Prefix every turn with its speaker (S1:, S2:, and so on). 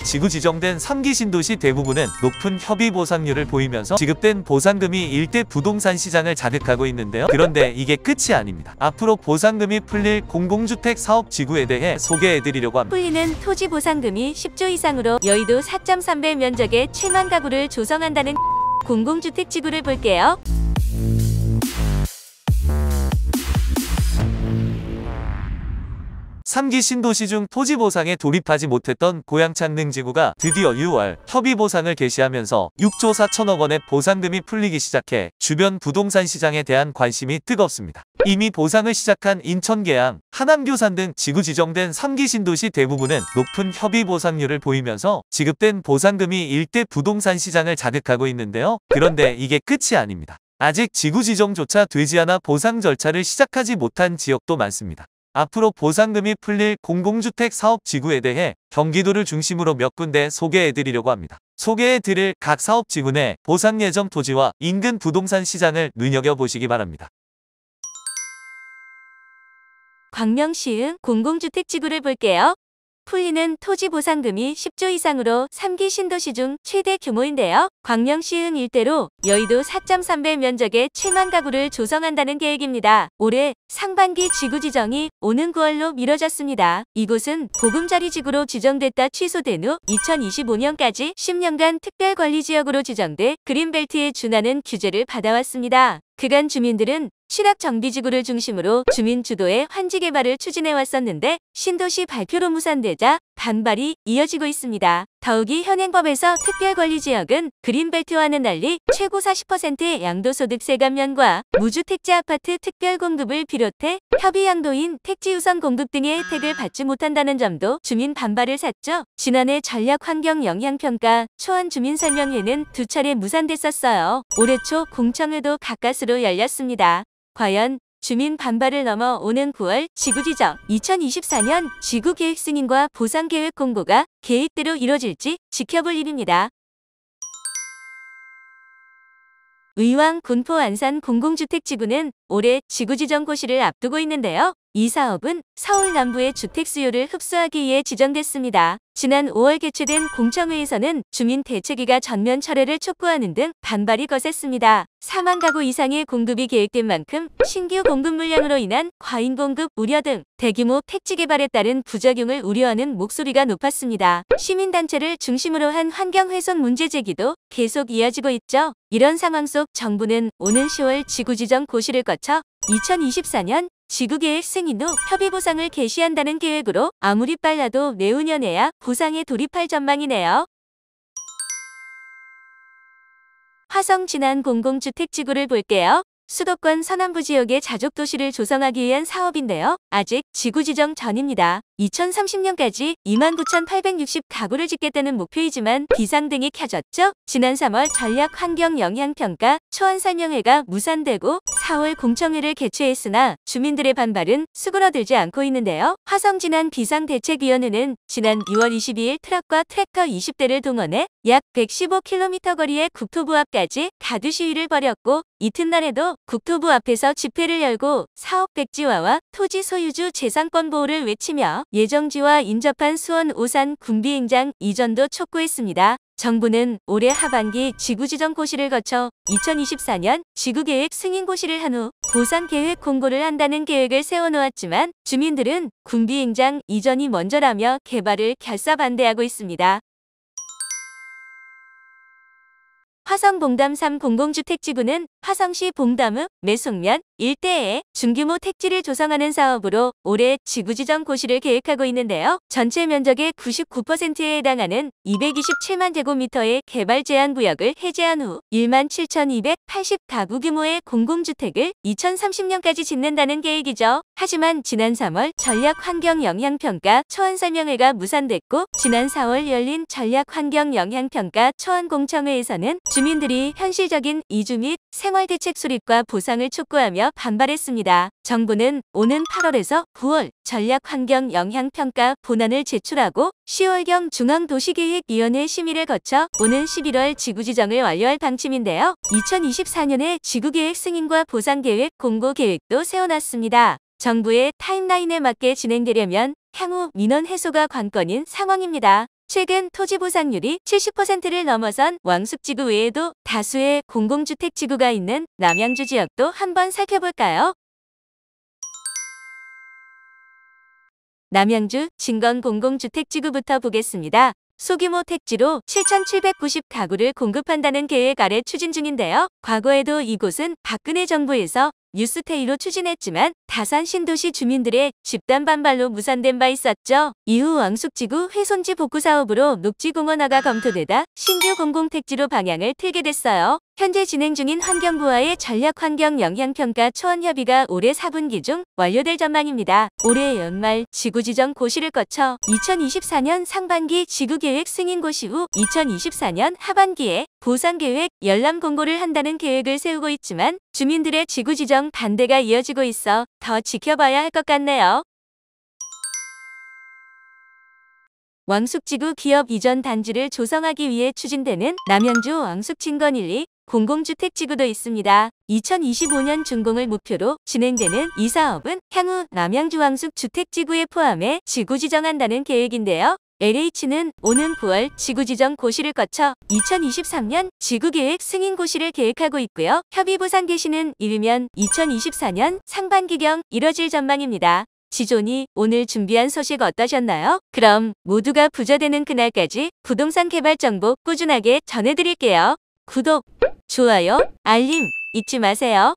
S1: 지구 지정된 3기 신도시 대부분은 높은 협의 보상률을 보이면서 지급된 보상금이 일대 부동산 시장을 자극하고 있는데요. 그런데 이게 끝이 아닙니다. 앞으로 보상금이 풀릴 공공주택 사업 지구에 대해 소개해드리려고 합니다.
S2: 풀리는 토지 보상금이 10조 이상으로 여의도 4.3배 면적의 7만 가구를 조성한다는 공공주택 지구를 볼게요.
S1: 3기 신도시 중 토지 보상에 돌입하지 못했던 고양 창릉지구가 드디어 6월 협의 보상을 개시하면서 6조 4천억 원의 보상금이 풀리기 시작해 주변 부동산 시장에 대한 관심이 뜨겁습니다. 이미 보상을 시작한 인천 계양, 하남 교산 등 지구 지정된 3기 신도시 대부분은 높은 협의 보상률을 보이면서 지급된 보상금이 일대 부동산 시장을 자극하고 있는데요. 그런데 이게 끝이 아닙니다. 아직 지구 지정조차 되지 않아 보상 절차를 시작하지 못한 지역도 많습니다. 앞으로 보상금이 풀릴 공공주택 사업 지구에 대해 경기도를 중심으로 몇 군데 소개해드리려고 합니다. 소개해드릴 각 사업 지구 내 보상 예정 토지와 인근 부동산 시장을 눈여겨보시기 바랍니다.
S2: 광명시흥 공공주택 지구를 볼게요. 풀리는 토지 보상금이 10조 이상으로 3기 신도시 중 최대 규모인데요. 광명시흥 일대로 여의도 4.3배 면적의 7만 가구를 조성한다는 계획입니다. 올해 상반기 지구 지정이 오는 9월로 미뤄졌습니다. 이곳은 보금자리 지구로 지정됐다 취소된 후 2025년까지 10년간 특별관리지역으로 지정돼 그린벨트에 준하는 규제를 받아왔습니다. 그간 주민들은 취락정비지구를 중심으로 주민 주도의 환지 개발을 추진해 왔었는데 신도시 발표로 무산되자 반발이 이어지고 있습니다. 더욱이 현행법에서 특별관리지역은 그린벨트와는 달리 최고 40%의 양도소득세 감면과 무주택자 아파트 특별공급을 비롯해 협의 양도인 택지우선 공급 등의 혜택을 받지 못한다는 점도 주민 반발을 샀죠. 지난해 전략환경영향평가 초안주민설명회는 2차례 무산됐었어요. 올해 초 공청회도 가까스로 열렸습니다. 과연 주민 반발을 넘어 오는 9월 지구지정 2024년 지구계획 승인과 보상계획 공고가 계획대로 이뤄질지 지켜볼 일입니다. 의왕 군포 안산 공공주택지구는 올해 지구지정 고시를 앞두고 있는데요. 이 사업은 서울 남부의 주택 수요를 흡수하기 위해 지정됐습니다. 지난 5월 개최된 공청회에서는 주민 대책위가 전면 철회를 촉구하는 등 반발이 거셌습니다. 4만 가구 이상의 공급이 계획된 만큼 신규 공급 물량으로 인한 과잉 공급 우려 등 대규모 택지 개발에 따른 부작용을 우려하는 목소리가 높았습니다. 시민단체를 중심으로 한 환경훼손 문제 제기도 계속 이어지고 있죠. 이런 상황 속 정부는 오는 10월 지구지정 고시를 거쳐 2024년 지구계획 승인 후 협의보상을 개시한다는 계획으로 아무리 빨라도 내후년에야 보상에 돌입할 전망이네요. 화성 진안 공공주택지구를 볼게요. 수도권 서남부 지역의 자족도시를 조성하기 위한 사업인데요. 아직 지구지정 전입니다. 2030년까지 29,860 가구를 짓겠다는 목표이지만 비상등이 켜졌죠. 지난 3월 전략환경영향평가 초안설명회가 무산되고 4월 공청회를 개최했으나 주민들의 반발은 수그러들지 않고 있는데요. 화성진안 비상대책위원회는 지난 6월 22일 트럭과 트래커 20대를 동원해 약 115km 거리의 국토부 앞까지 가두 시위를 벌였고 이튿날에도 국토부 앞에서 집회를 열고 사업 백지화와 토지 소유주 재산권 보호를 외치며 예정지와 인접한 수원 오산 군비행장 이전도 촉구했습니다. 정부는 올해 하반기 지구지정 고시를 거쳐 2024년 지구계획 승인 고시를 한 후 보상계획 공고를 한다는 계획을 세워놓았지만 주민들은 군비행장 이전이 먼저라며 개발을 결사 반대하고 있습니다. 화성 봉담 3 공공주택지구는 화성시 봉담읍 매송면 일대에 중규모 택지를 조성하는 사업으로 올해 지구지정 고시를 계획하고 있는데요. 전체 면적의 99%에 해당하는 227만 제곱미터의 개발 제한 구역을 해제한 후 17,280가구 규모의 공공주택을 2030년까지 짓는다는 계획이죠. 하지만 지난 3월 전략환경영향평가 초안설명회가 무산됐고 지난 4월 열린 전략환경영향평가 초안공청회에서는 주민들이 현실적인 이주 및 생활대책 수립과 보상을 촉구하며 반발했습니다. 정부는 오는 8월에서 9월 전략환경영향평가 본안을 제출하고 10월경 중앙도시계획위원회 심의를 거쳐 오는 11월 지구지정을 완료할 방침인데요. 2024년에 지구계획 승인과 보상계획 공고 계획도 세워놨습니다. 정부의 타임라인에 맞게 진행되려면 향후 민원 해소가 관건인 상황입니다. 최근 토지 보상률이 70%를 넘어선 왕숙지구 외에도 다수의 공공주택지구가 있는 남양주 지역도 한번 살펴볼까요? 남양주 진건 공공주택지구부터 보겠습니다. 소규모 택지로 7,790가구를 공급한다는 계획 아래 추진 중인데요. 과거에도 이곳은 박근혜 정부에서 뉴스테이로 추진했지만 다산 신도시 주민들의 집단 반발로 무산된 바 있었죠. 이후 왕숙지구 훼손지 복구 사업으로 녹지공원화가 검토되다 신규 공공택지로 방향을 틀게 됐어요. 현재 진행 중인 환경부와의 전략환경영향평가 초안협의가 올해 4분기 중 완료될 전망입니다. 올해 연말 지구지정 고시를 거쳐 2024년 상반기 지구계획 승인 고시 후 2024년 하반기에 보상계획 열람 공고를 한다는 계획을 세우고 있지만 주민들의 지구지정 반대가 이어지고 있어 더 지켜봐야 할 것 같네요. 왕숙지구 기업 이전 단지를 조성하기 위해 추진되는 남양주 왕숙진건 1, 2 공공주택지구도 있습니다. 2025년 준공을 목표로 진행되는 이 사업은 향후 남양주 왕숙 주택지구에 포함해 지구 지정한다는 계획인데요. LH는 오는 9월 지구지정 고시를 거쳐 2023년 지구계획 승인 고시를 계획하고 있고요. 협의보상 개시는 이르면 2024년 상반기경 이뤄질 전망입니다. 지존이 오늘 준비한 소식 어떠셨나요? 그럼 모두가 부자 되는 그날까지 부동산 개발 정보 꾸준하게 전해드릴게요. 구독, 좋아요, 알림 잊지 마세요.